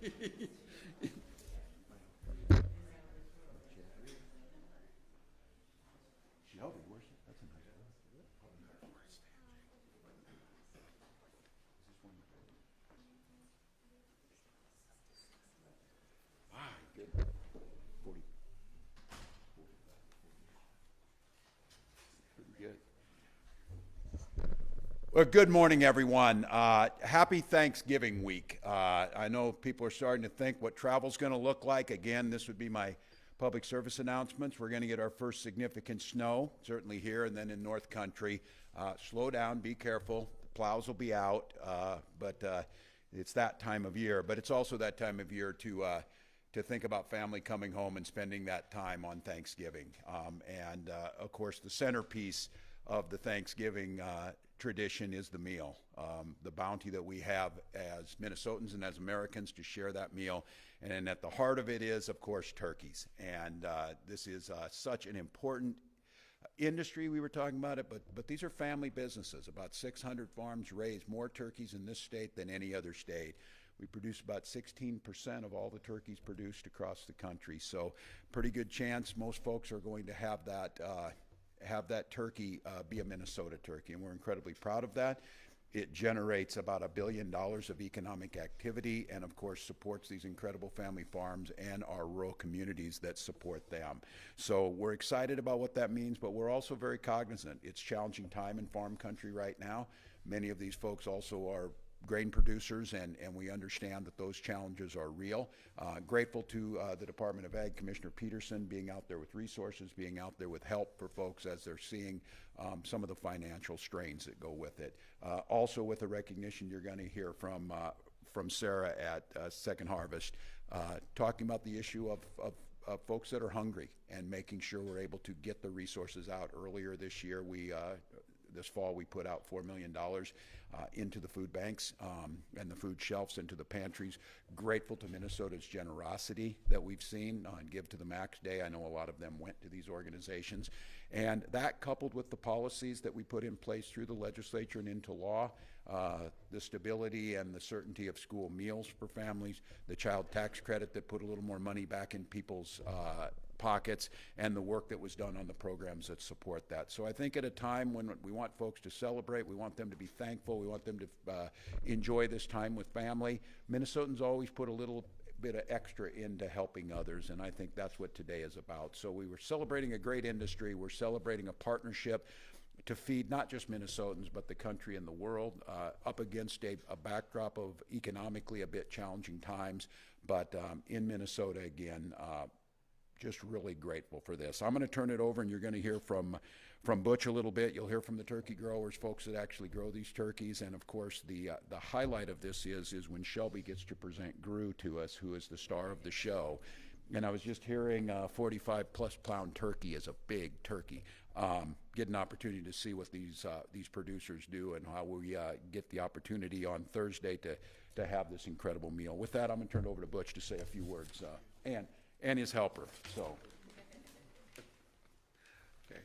Shelby, where's it? That's a nice one. Ah, good. 40. Pretty good. Well, good morning, everyone. Happy Thanksgiving week. I know people are starting to think what travel's going to look like. Again, this would be my public service announcements. We're going to get our first significant snow, certainly here and then in North Country. Slow down, be careful. The plows will be out, but it's that time of year. But it's also that time of year to think about family coming home and spending that time on Thanksgiving. Of course, the centerpiece of the Thanksgiving tradition is the meal, the bounty that we have as Minnesotans and as Americans to share that meal. And at the heart of it is, of course, turkeys. And this is such an important industry. We were talking about it, but these are family businesses. About 600 farms raise more turkeys in this state than any other state. We produce about 16% of all the turkeys produced across the country. So pretty good chance most folks are going to have that turkey be a Minnesota turkey, and we're incredibly proud of that. It generates about $1 billion of economic activity and, of course, supports these incredible family farms and our rural communities that support them. So we're excited about what that means, but we're also very cognizant. It's a challenging time in farm country right now. Many of these folks also are grain producers, and we understand that those challenges are real. Grateful to the Department of Ag, Commissioner Peterson, being out there with resources, being out there with help for folks as they're seeing some of the financial strains that go with it. Also with the recognition you're going to hear from Sarah at Second Harvest, talking about the issue of folks that are hungry and making sure we're able to get the resources out earlier this year. This fall, we put out $4 million into the food banks and the food shelves, into the pantries. Grateful to Minnesota's generosity that we've seen on Give to the Max Day. I know a lot of them went to these organizations. And that, coupled with the policies that we put in place through the legislature and into law, the stability and the certainty of school meals for families, the child tax credit that put a little more money back in people's pockets, and the work that was done on the programs that support that. So I think at a time when we want folks to celebrate, we want them to be thankful, we want them to enjoy this time with family, Minnesotans always put a little bit of extra into helping others, and I think that's what today is about. So we were celebrating a great industry, we're celebrating a partnership to feed not just Minnesotans, but the country and the world, up against a backdrop of economically a bit challenging times, but in Minnesota again, just really grateful for this. I'm going to turn it over, and you're going to hear from Butch a little bit. You'll hear from the turkey growers, folks that actually grow these turkeys, and of course the highlight of this is when Shelby gets to present Gru to us, who is the star of the show. And I was just hearing 45-plus pound turkey is a big turkey. Get an opportunity to see what these producers do and how we get the opportunity on Thursday to have this incredible meal. With that, I'm going to turn it over to Butch to say a few words, and his helper. So, okay.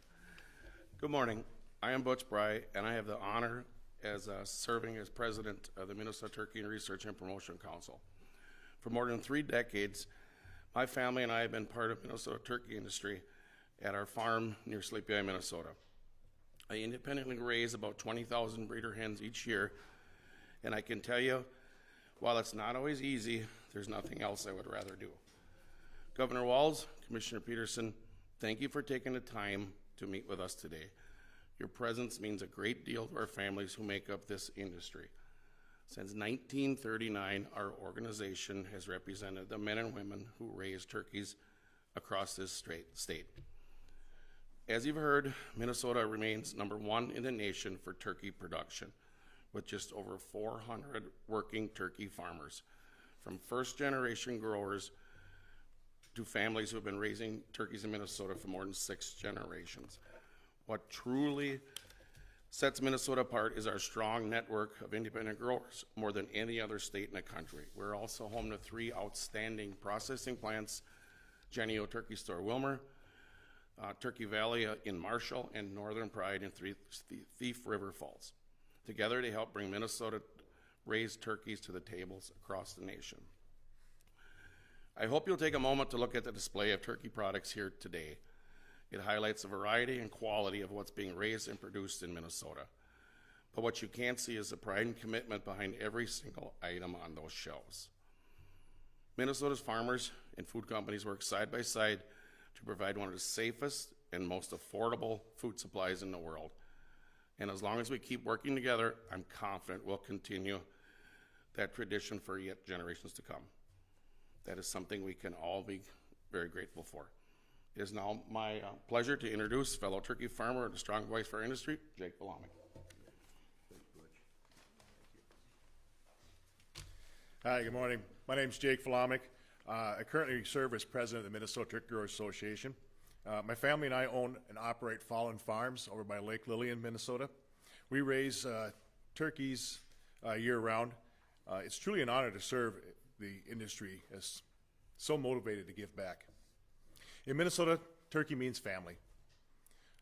Good morning. I am Butch Bry, and I have the honor as serving as president of the Minnesota Turkey and Research and Promotion Council. For more than 3 decades, my family and I have been part of Minnesota turkey industry at our farm near Sleepy Eye, Minnesota. I independently raise about 20,000 breeder hens each year, and I can tell you, while it's not always easy, there's nothing else I would rather do. Governor Walz, Commissioner Peterson, thank you for taking the time to meet with us today. Your presence means a great deal to our families who make up this industry. Since 1939, our organization has represented the men and women who raise turkeys across this state. As you've heard, Minnesota remains #1 in the nation for turkey production, with just over 400 working turkey farmers, from first-generation growers to families who have been raising turkeys in Minnesota for more than 6 generations. What truly sets Minnesota apart is our strong network of independent growers, more than any other state in the country. We're also home to 3 outstanding processing plants: Jennie-O Turkey Store Wilmer, Turkey Valley in Marshall, and Northern Pride in Thief River Falls. Together they help bring Minnesota raised turkeys to the tables across the nation. I hope you'll take a moment to look at the display of turkey products here today. It highlights the variety and quality of what's being raised and produced in Minnesota. But what you can't see is the pride and commitment behind every single item on those shelves. Minnesota's farmers and food companies work side by side to provide one of the safest and most affordable food supplies in the world. And as long as we keep working together, I'm confident we'll continue that tradition for yet generations to come. That is something we can all be very grateful for. It is now my pleasure to introduce fellow turkey farmer and a strong voice for our industry, Jake Valamick. Hi, good morning. My name is Jake Valamick. I currently serve as president of the Minnesota Turkey Growers Association. My family and I own and operate Fallon Farms over by Lake Lillian, Minnesota. We raise turkeys year-round. It's truly an honor to serve the industry as so motivated to give back. In Minnesota, turkey means family.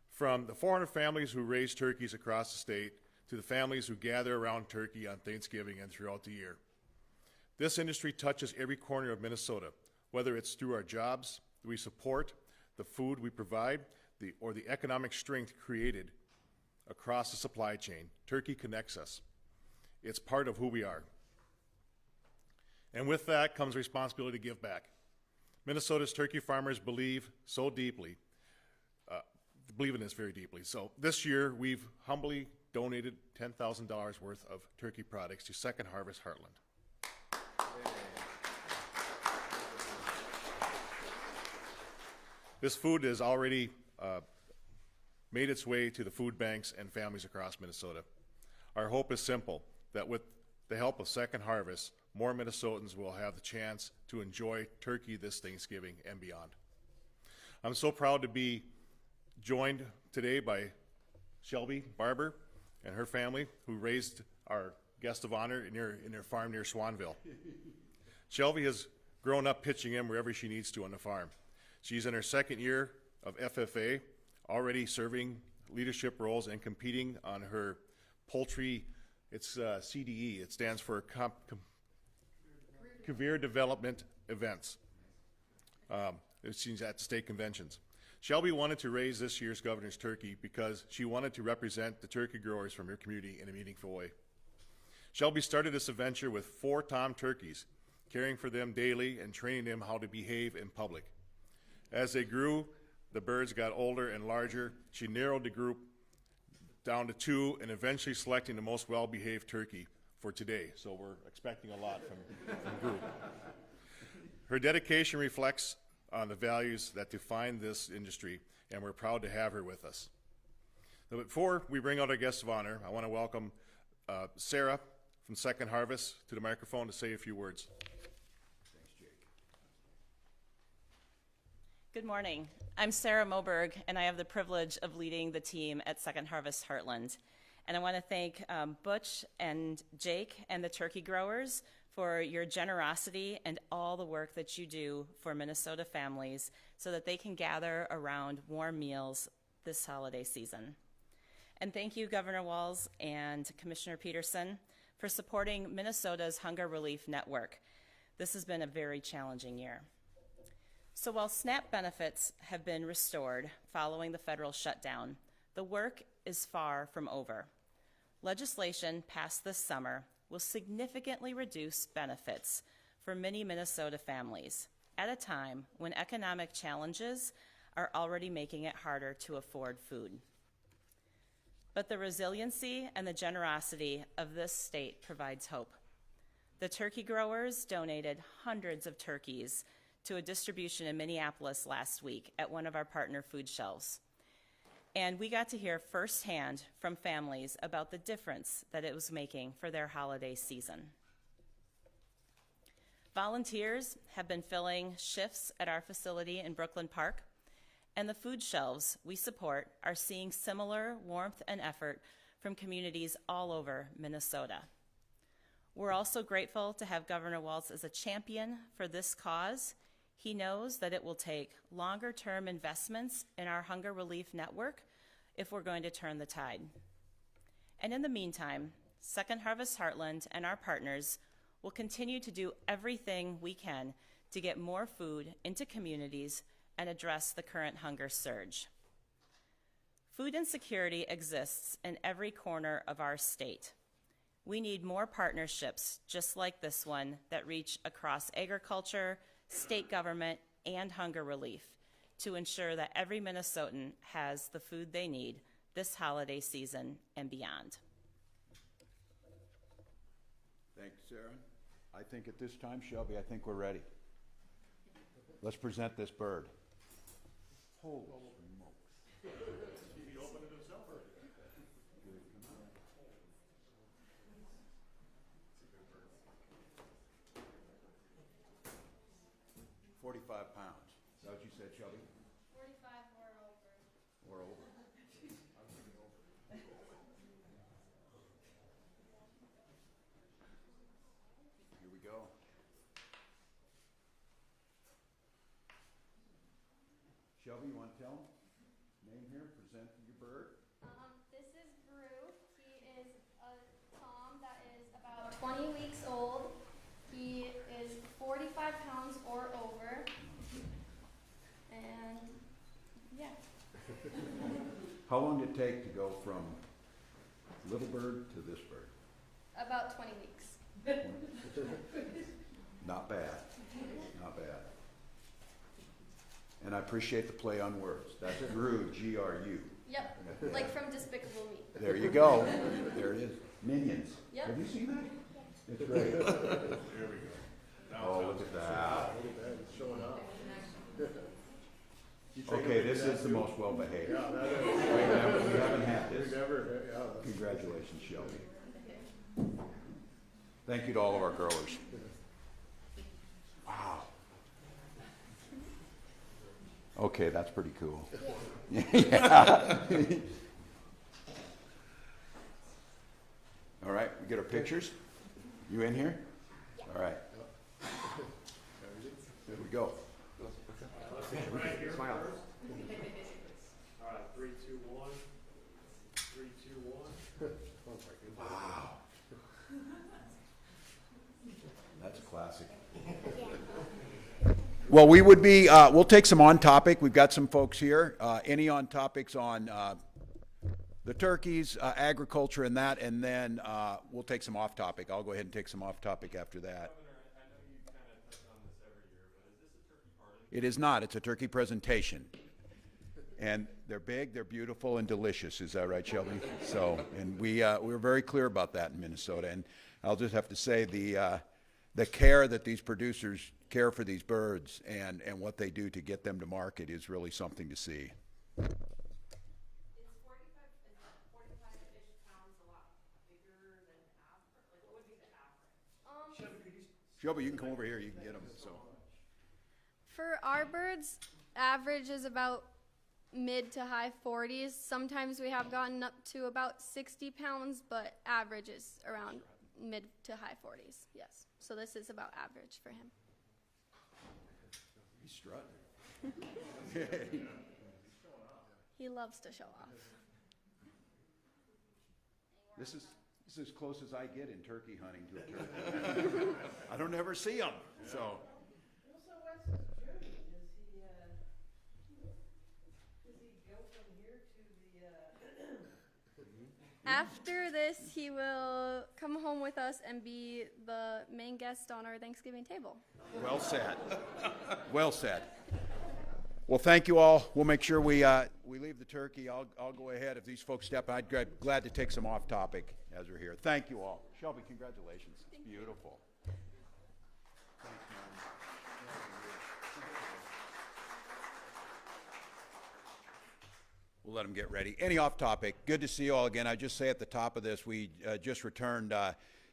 From the 400 families who raise turkeys across the state to the families who gather around turkey on Thanksgiving and throughout the year. This industry touches every corner of Minnesota, whether it's through our jobs that we support, the food we provide, or the economic strength created across the supply chain. Turkey connects us. It's part of who we are. And with that comes responsibility to give back. Minnesota's turkey farmers believe so deeply, believe in this very deeply. So this year, we've humbly donated $10,000 worth of turkey products to Second Harvest Heartland. This food has already made its way to the food banks and families across Minnesota. Our hope is simple, that with the help of Second Harvest, more Minnesotans will have the chance to enjoy turkey this Thanksgiving and beyond. I'm so proud to be joined today by Shelby Barber and her family, who raised our guest of honor in their farm near Swanville. Shelby has grown up pitching in wherever she needs to on the farm. She's in her second year of FFA, already serving leadership roles and competing on her poultry, it's CDE, it stands for Career Development Events. She's at state conventions. Shelby wanted to raise this year's governor's turkey because she wanted to represent the turkey growers from her community in a meaningful way. Shelby started this adventure with 4 tom turkeys, caring for them daily and training them how to behave in public. As they grew, the birds got older and larger. She narrowed the group down to 2 and eventually selecting the most well-behaved turkey for today. So we're expecting a lot from the group. Her dedication reflects on the values that define this industry, and we're proud to have her with us. But before we bring out our guest of honor, I want to welcome Sarah from Second Harvest to the microphone to say a few words. Thanks, Jake. Good morning. I'm Sarah Moberg, and I have the privilege of leading the team at Second Harvest Heartland. And I want to thank Butch and Jake and the turkey growers for your generosity and all the work that you do for Minnesota families so that they can gather around warm meals this holiday season. And thank you, Governor Walz and Commissioner Peterson, for supporting Minnesota's Hunger Relief Network. This has been a very challenging year. So while SNAP benefits have been restored following the federal shutdown, the work is far from over. Legislation passed this summer will significantly reduce benefits for many Minnesota families at a time when economic challenges are already making it harder to afford food. But the resiliency and the generosity of this state provides hope. The turkey growers donated hundreds of turkeys to a distribution in Minneapolis last week at one of our partner food shelves. And we got to hear firsthand from families about the difference that it was making for their holiday season. Volunteers have been filling shifts at our facility in Brooklyn Park, and the food shelves we support are seeing similar warmth and effort from communities all over Minnesota. We're also grateful to have Governor Walz as a champion for this cause. He knows that it will take longer-term investments in our hunger relief network if we're going to turn the tide. And in the meantime, Second Harvest Heartland and our partners will continue to do everything we can to get more food into communities and address the current hunger surge. Food insecurity exists in every corner of our state. We need more partnerships just like this one that reach across agriculture, state government, and hunger relief to ensure that every Minnesotan has the food they need this holiday season and beyond. Thanks, Sarah. I think at this time, Shelby, I think we're ready. Let's present this bird. Holy smokes. He opened it himself. 45 pounds. Is that what you said, Shelby? 45 or over. Or over? Here we go. Shelby, you want to tell them? Name here, present your bird. This is Brew. He is a Tom that is about 20 weeks old. He is 45 pounds or over. And yeah. How long did it take to go from little bird to this bird? About 20 weeks. Not bad, not bad. And I appreciate the play on words. That's Gru, G-R-U. Yep. Like from Despicable Me. There you go. There it is. Minions. Yep. Have you seen that? It's great. There we go. Oh, look at that. Look at that, it's showing off. Okay, this is the most well-behaved. Yeah, that is. We haven't had this. We never, yeah. that's- Congratulations, Shelby. Thank you to all of our growers. Wow. Okay, that's pretty cool. Yeah. All right, we get our pictures? You in here? All right. There we go. Smile. All right, 3, 2, 1. 3, 2, 1. Wow. That's a classic. Well, we would be, we'll take some on topic. We've got some folks here. Any on topics on the turkeys, agriculture and that, and then we'll take some off topic. I'll go ahead and take some off topic after that. It is not. It's a turkey presentation. And they're big, they're beautiful, and delicious. Is that right, Shelby? So, and we're very clear about that in Minnesota. And I'll just have to say the care that these producers care for these birds and what they do to get them to market is really something to see. It's 45-ish pounds, a lot bigger than average. Like, what would be the average? Shelby, you can come over here. You can get them. So. For our birds, average is about mid to high 40s. Sometimes we have gotten up to about 60 pounds, but average is around mid to high 40s, yes. So this is about average for him. He's strutting. He loves to show off. This is as close as I get in turkey hunting to a turkey. I don't ever see them. So. So what's his journey? Does he go from here to the, After this, he will come home with us and be the main guest on our Thanksgiving table. Well said. Well said. Well, thank you all. We'll make sure we leave the turkey. I'll go ahead if these folks step. I'd be glad to take some off topic as we're here. Thank you all. Shelby, congratulations. It's beautiful. We'll let them get ready. Any off topic? Good to see you all again. I just say at the top of this, we just returned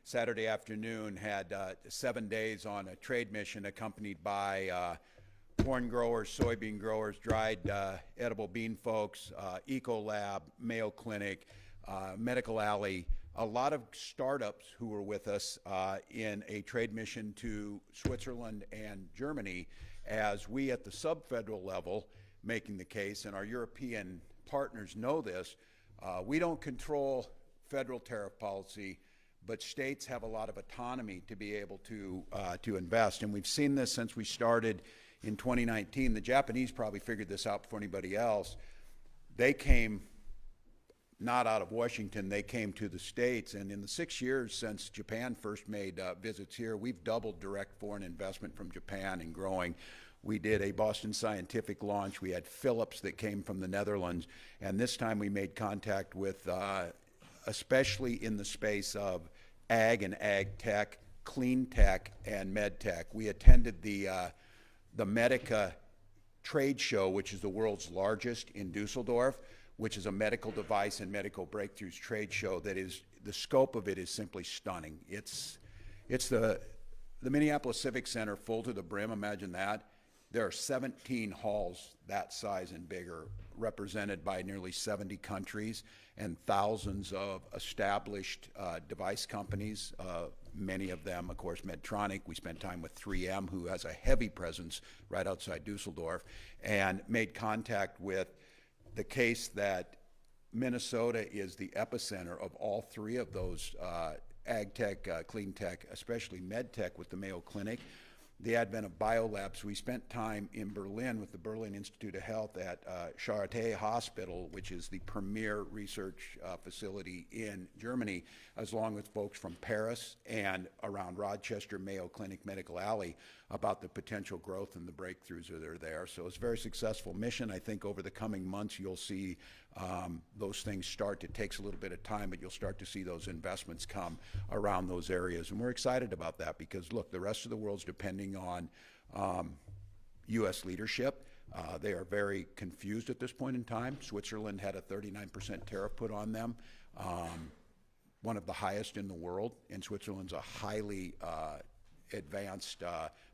Saturday afternoon, had 7 days on a trade mission accompanied by corn growers, soybean growers, dried edible bean folks, Ecolab, Mayo Clinic, Medical Alley, a lot of startups who were with us in a trade mission to Switzerland and Germany as we at the sub-federal level making the case, and our European partners know this, we don't control federal tariff policy, but states have a lot of autonomy to be able to invest. And we've seen this since we started in 2019. The Japanese probably figured this out before anybody else. They came not out of Washington, they came to the States. And in the 6 years since Japan first made visits here, we've doubled direct foreign investment from Japan and growing. We did a Boston Scientific launch. We had Philips that came from the Netherlands. And this time we made contact with, especially in the space of ag and ag tech, clean tech, and med tech. We attended the Medica trade show, which is the world's largest in Dusseldorf, which is a medical device and medical breakthroughs trade show that is, the scope of it is simply stunning. It's the Minneapolis Civic Center full to the brim, imagine that. There are 17 halls that size and bigger, represented by nearly 70 countries and thousands of established device companies, many of them, of course, Medtronic. We spent time with 3M, who has a heavy presence right outside Dusseldorf, and made contact with the case that Minnesota is the epicenter of all three of those ag tech, clean tech, especially med tech with the Mayo Clinic, the advent of biolabs. We spent time in Berlin with the Berlin Institute of Health at Charité Hospital, which is the premier research facility in Germany, as long with folks from Paris and around Rochester, Mayo Clinic, Medical Alley, about the potential growth and the breakthroughs that are there. So it's a very successful mission. I think over the coming months you'll see those things start. It takes a little bit of time, but you'll start to see those investments come around those areas. And we're excited about that because, look, the rest of the world's depending on U.S. leadership. They are very confused at this point in time. Switzerland had a 39% tariff put on them, one of the highest in the world, and Switzerland's a highly advanced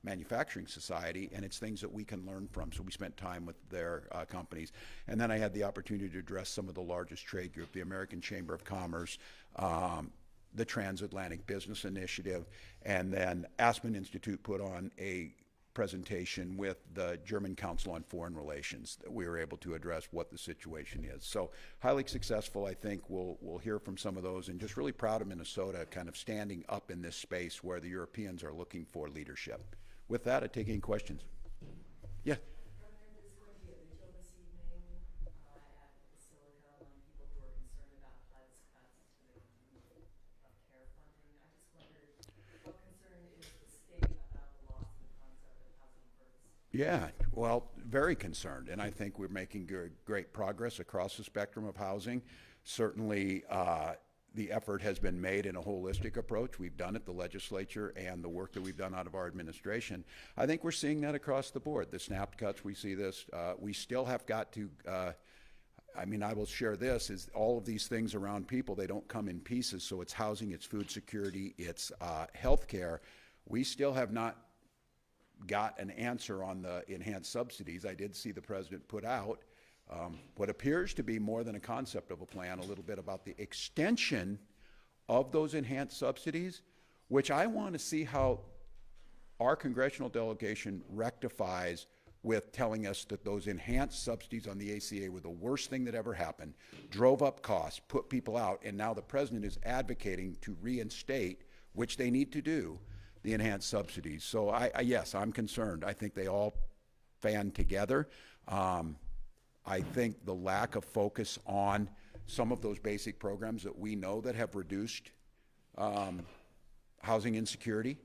manufacturing society, and it's things that we can learn from. So we spent time with their companies. And then I had the opportunity to address some of the largest trade group, the American Chamber of Commerce, the Transatlantic Business Initiative, and then Aspen Institute put on a presentation with the German Council on Foreign Relations that we were able to address what the situation is. So highly successful. I think we'll hear from some of those, and just really proud of Minnesota kind of standing up in this space where the Europeans are looking for leadership. With that, I take any questions. Yeah. There's going to be a vigil this evening at Basilica among people who are concerned about HUD's cuts to the healthcare funding. I just wondered, what concern is the state about the loss of the concept of housing first? Yeah, well, very concerned, and I think we're making great progress across the spectrum of housing. Certainly, the effort has been made in a holistic approach. We've done it, the legislature, and the work that we've done out of our administration. I think we're seeing that across the board. The SNAP cuts, we see this. We still have got to, I mean, I will share this, is all of these things around people, they don't come in pieces. So it's housing, it's food security, it's health care. We still have not got an answer on the enhanced subsidies. I did see the president put out what appears to be more than a concept of a plan, a little bit about the extension of those enhanced subsidies, which I want to see how our congressional delegation rectifies with telling us that those enhanced subsidies on the ACA were the worst thing that ever happened, drove up costs, put people out, and now the president is advocating to reinstate, which they need to do, the enhanced subsidies. So yes, I'm concerned. I think they all fan together. I think the lack of focus on some of those basic programs that we know that have reduced housing insecurity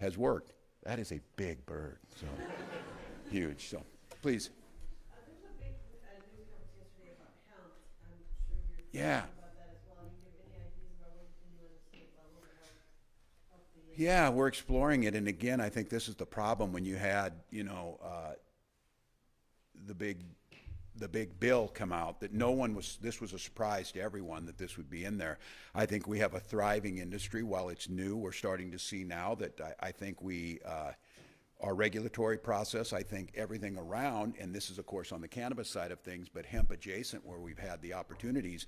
has worked. That is a big bird, so huge. So please. There's a big news conference yesterday about hemp. I'm sure you're Yeah. talking about that as well. Can you give any ideas about what you can do at the state level to help the Yeah, we're exploring it, and again, I think this is the problem when you had, you know, the big bill come out that no one was, this was a surprise to everyone that this would be in there. I think we have a thriving industry. While it's new, we're starting to see now that I think our regulatory process, I think everything around, and this is of course on the cannabis side of things, but hemp adjacent where we've had the opportunities,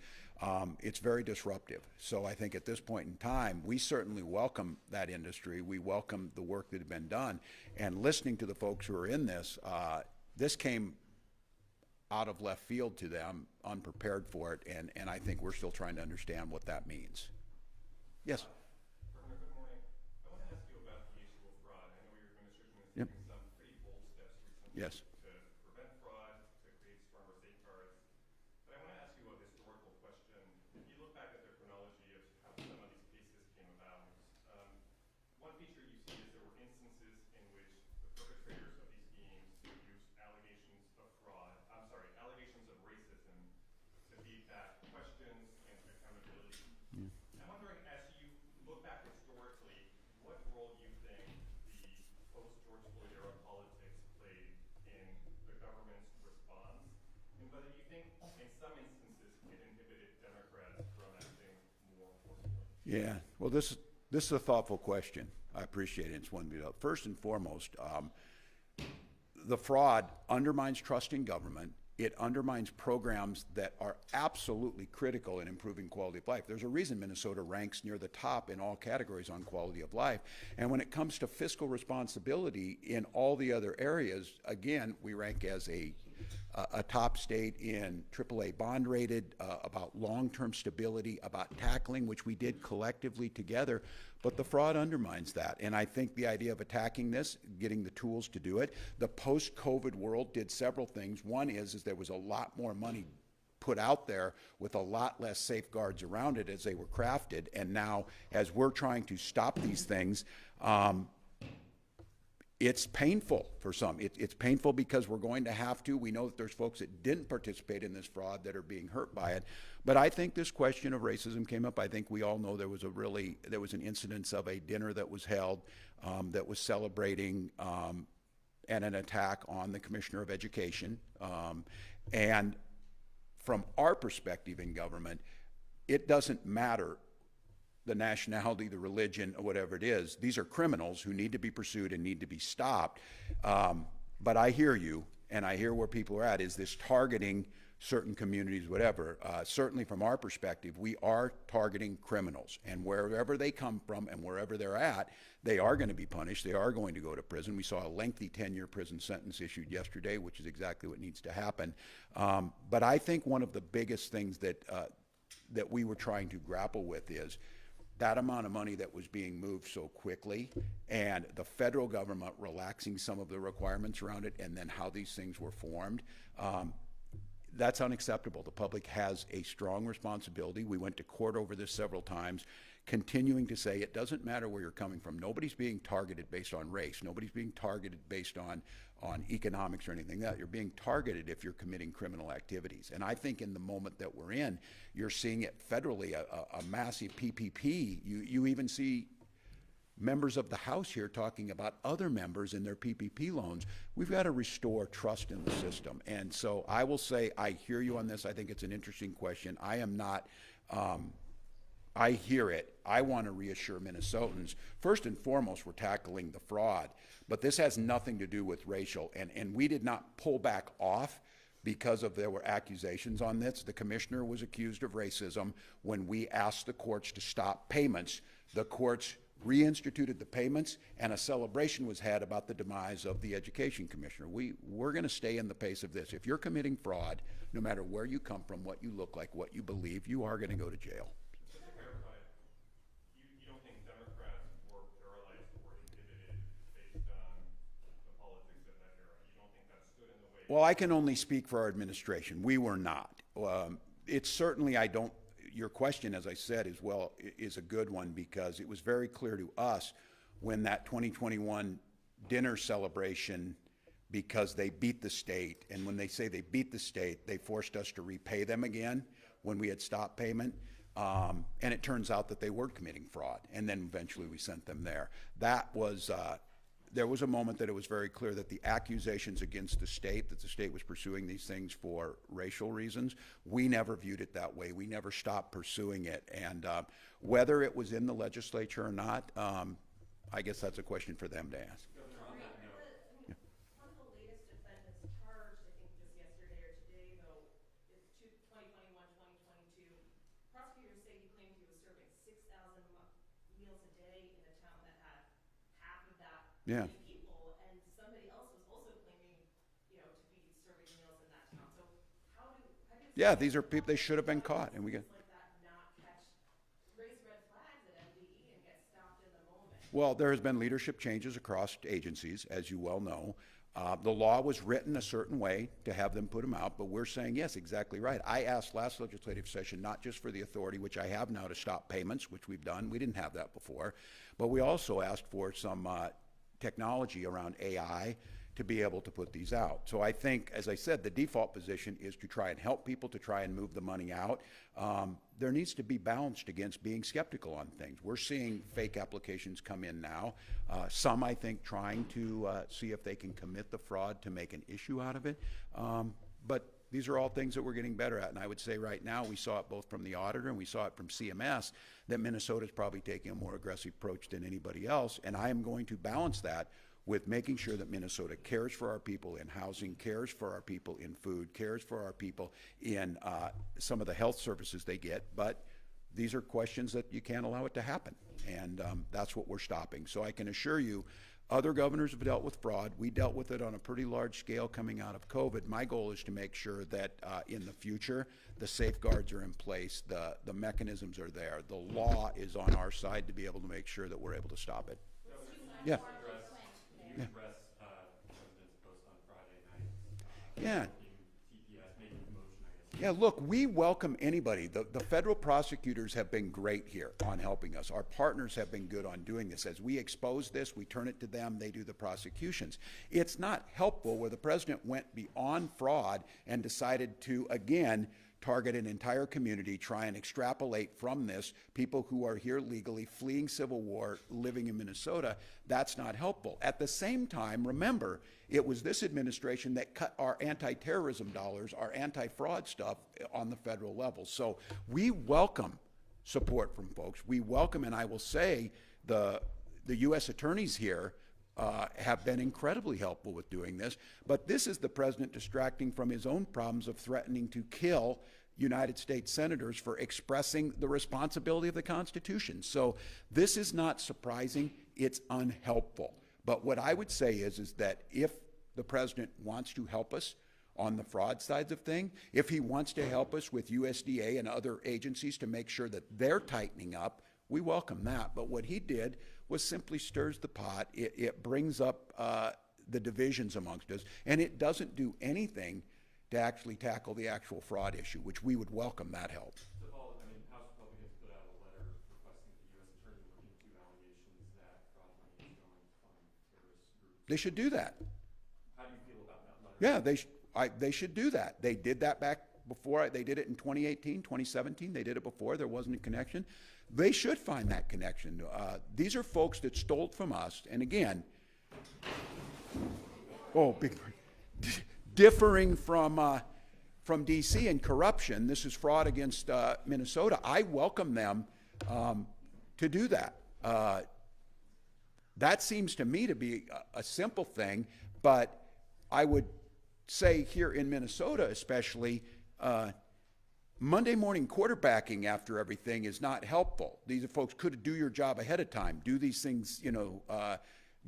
it's very disruptive. So I think at this point in time, we certainly welcome that industry. We welcome the work that had been done, and listening to the folks who are in this, this came out of left field to them, unprepared for it, and I think we're still trying to understand what that means. Yes? Yes. to prevent fraud, to create stronger safeguards. But I want to ask you a historical question. If you look back at the chronology of how some of these cases came about, one feature you see is there were instances in which the perpetrators of these schemes used allegations of fraud, allegations of racism to beat back questions and accountability. I'm wondering, as you look back historically, what role you think the post-George Floyd era politics played in the government's response, and whether you think in some instances it inhibited Democrats from acting more forcefully. Yeah, well, this is a thoughtful question. I appreciate it. It's one to first and foremost, the fraud undermines trust in government. It undermines programs that are absolutely critical in improving quality of life. There's a reason Minnesota ranks near the top in all categories on quality of life. And when it comes to fiscal responsibility in all the other areas, again, we rank as a top state in AAA bond rated, about long-term stability, about tackling, which we did collectively together. But the fraud undermines that. And I think the idea of attacking this, getting the tools to do it, the post-COVID world did several things. One is there was a lot more money put out there with a lot less safeguards around it as they were crafted. And now, as we're trying to stop these things, it's painful for some. It's painful because we're going to have to. We know that there's folks that didn't participate in this fraud that are being hurt by it. But I think this question of racism came up. I think we all know there was an incidence of a dinner that was held that was celebrating and an attack on the Commissioner of Education. And from our perspective in government, it doesn't matter the nationality, the religion, or whatever it is. These are criminals who need to be pursued and need to be stopped. But I hear you, and I hear where people are at. Is this targeting certain communities, whatever? Certainly from our perspective, we are targeting criminals. And wherever they come from and wherever they're at, they are going to be punished. They are going to go to prison. We saw a lengthy 10-year prison sentence issued yesterday, which is exactly what needs to happen. But I think one of the biggest things that we were trying to grapple with is that amount of money that was being moved so quickly, and the federal government relaxing some of the requirements around it, and then how these things were formed. That's unacceptable. The public has a strong responsibility. We went to court over this several times, continuing to say it doesn't matter where you're coming from. Nobody's being targeted based on race. Nobody's being targeted based on economics or anything like that. You're being targeted if you're committing criminal activities. And I think in the moment that we're in, you're seeing it federally, a massive PPP. You even see members of the House here talking about other members in their PPP loans. We've got to restore trust in the system. And so I will say, I hear you on this. I think it's an interesting question. I am not, I hear it. I want to reassure Minnesotans. First and foremost, we're tackling the fraud, but this has nothing to do with racial. And we did not pull back off because there were accusations on this. The commissioner was accused of racism. When we asked the courts to stop payments, the courts reinstituted the payments, and a celebration was had about the demise of the education commissioner. We're going to stay in the pace of this. If you're committing fraud, no matter where you come from, what you look like, what you believe, you are going to go to jail. Just to clarify, you don't think Democrats were paralyzed or inhibited based on the politics of that era? You don't think that stood in the way? Well, I can only speak for our administration. We were not. It's certainly, your question, as I said, is a good one, because it was very clear to us when that 2021 dinner celebration, because they beat the state, and when they say they beat the state, they forced us to repay them again when we had stopped payment. And it turns out that they were committing fraud, and then eventually we sent them there. That was, there was a moment that it was very clear that the accusations against the state, that the state was pursuing these things for racial reasons, we never viewed it that way. We never stopped pursuing it. And whether it was in the legislature or not, I guess that's a question for them to ask. One of the latest defendants charged, I think just yesterday or today, though, is 2021, 2022. Prosecutors say he claimed he was serving 6,000 meals a day in a town that had half of that Yeah. many people, and somebody else was also claiming, to be serving meals in that town. So how do Yeah, these are people, they should have been caught, and we got. like that not catch, raise red flags at MDE and get stopped in the moment? Well, there has been leadership changes across agencies, as you well know. The law was written a certain way to have them put them out, but we're saying, yes, exactly right. I asked last legislative session, not just for the authority, which I have now, to stop payments, which we've done. We didn't have that before. But we also asked for some technology around AI to be able to put these out. So I think, as I said, the default position is to try and help people, to try and move the money out. There needs to be balanced against being skeptical on things. We're seeing fake applications come in now. Some, I think, trying to see if they can commit the fraud to make an issue out of it. But these are all things that we're getting better at. And I would say right now, we saw it both from the auditor and we saw it from CMS, that Minnesota's probably taking a more aggressive approach than anybody else. And I am going to balance that with making sure that Minnesota cares for our people in housing, cares for our people in food, cares for our people in some of the health services they get. But these are questions that you can't allow it to happen. And that's what we're stopping. So I can assure you, other governors have dealt with fraud. We dealt with it on a pretty large scale coming out of COVID. My goal is to make sure that in the future, the safeguards are in place, the mechanisms are there, the law is on our side to be able to make sure that we're able to stop it. Yeah. You address President's post on Friday night. Yeah. TPS, making the motion, I guess. Yeah, look, we welcome anybody. The federal prosecutors have been great here on helping us. Our partners have been good on doing this. As we expose this, we turn it to them, they do the prosecutions. It's not helpful where the president went beyond fraud and decided to, again, target an entire community, try and extrapolate from this people who are here legally, fleeing civil war, living in Minnesota. That's not helpful. At the same time, remember, it was this administration that cut our anti-terrorism dollars, our anti-fraud stuff on the federal level. So we welcome support from folks. We welcome, and I will say, the U.S. attorneys here have been incredibly helpful with doing this. But this is the president distracting from his own problems of threatening to kill United States senators for expressing the responsibility of the Constitution. So this is not surprising, it's unhelpful. But what I would say is that if the president wants to help us on the fraud sides of things, if he wants to help us with USDA and other agencies to make sure that they're tightening up, we welcome that. But what he did was simply stirs the pot. It brings up the divisions amongst us, and it doesn't do anything to actually tackle the actual fraud issue, which we would welcome that help. To follow, I mean, House Republicans put out a letter requesting that the U.S. Attorney look into allegations that fraud money is going to fund terrorist groups. They should do that. How do you feel about that letter? Yeah, they should do that. They did that back before. They did it in 2018, 2017. They did it before. There wasn't a connection. They should find that connection. These are folks that stole from us. And again, differing from D.C. and corruption, this is fraud against Minnesota. I welcome them to do that. That seems to me to be a simple thing, but I would say here in Minnesota especially, Monday morning quarterbacking after everything is not helpful. These folks could do your job ahead of time, do these things,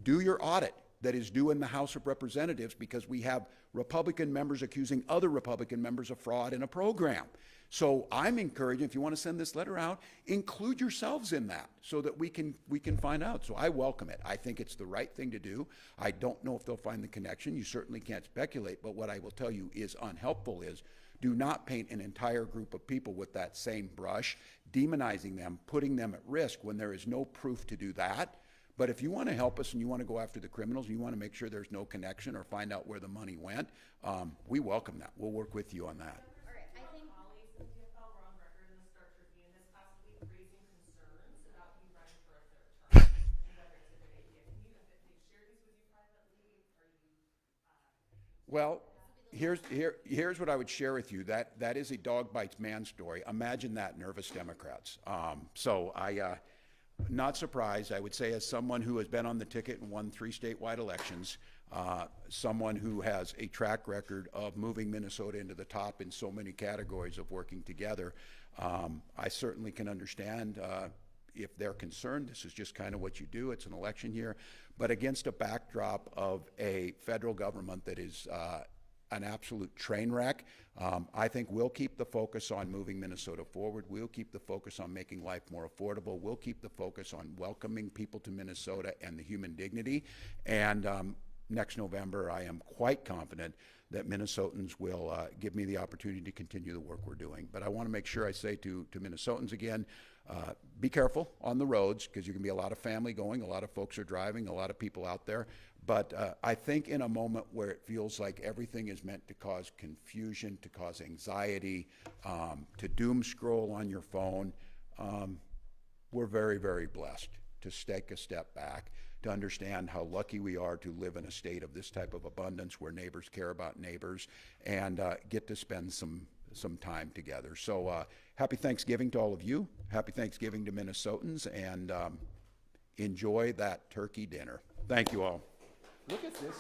do your audit that is due in the House of Representatives, because we have Republican members accusing other Republican members of fraud in a program. So I'm encouraging, if you want to send this letter out, include yourselves in that so that we can find out. So I welcome it. I think it's the right thing to do. I don't know if they'll find the connection. You certainly can't speculate, but what I will tell you is unhelpful is do not paint an entire group of people with that same brush, demonizing them, putting them at risk when there is no proof to do that. But if you want to help us and you want to go after the criminals and you want to make sure there's no connection or find out where the money went, we welcome that. We'll work with you on that. All right, I think colleagues in TFL were on record in the Star Tribune this past week raising concerns about you running for a third term and whether it's a good idea. Can you, if they've shared these with you privately, are you? Well, here's what I would share with you. That is a dog bites man story. Imagine that, nervous Democrats. Not surprised, I would say, as someone who has been on the ticket and won 3 statewide elections, someone who has a track record of moving Minnesota into the top in so many categories of working together, I certainly can understand if they're concerned. This is just kind of what you do. It's an election year. But against a backdrop of a federal government that is an absolute train wreck, I think we'll keep the focus on moving Minnesota forward. We'll keep the focus on making life more affordable. We'll keep the focus on welcoming people to Minnesota and the human dignity. And next November, I am quite confident that Minnesotans will give me the opportunity to continue the work we're doing. But I want to make sure I say to Minnesotans again, be careful on the roads, because you can be a lot of family going, a lot of folks are driving, a lot of people out there. But I think in a moment where it feels like everything is meant to cause confusion, to cause anxiety, to doom scroll on your phone, we're very, very blessed to take a step back, to understand how lucky we are to live in a state of this type of abundance where neighbors care about neighbors and get to spend some time together. So happy Thanksgiving to all of you. Happy Thanksgiving to Minnesotans, and enjoy that turkey dinner. Thank you all. Look at this.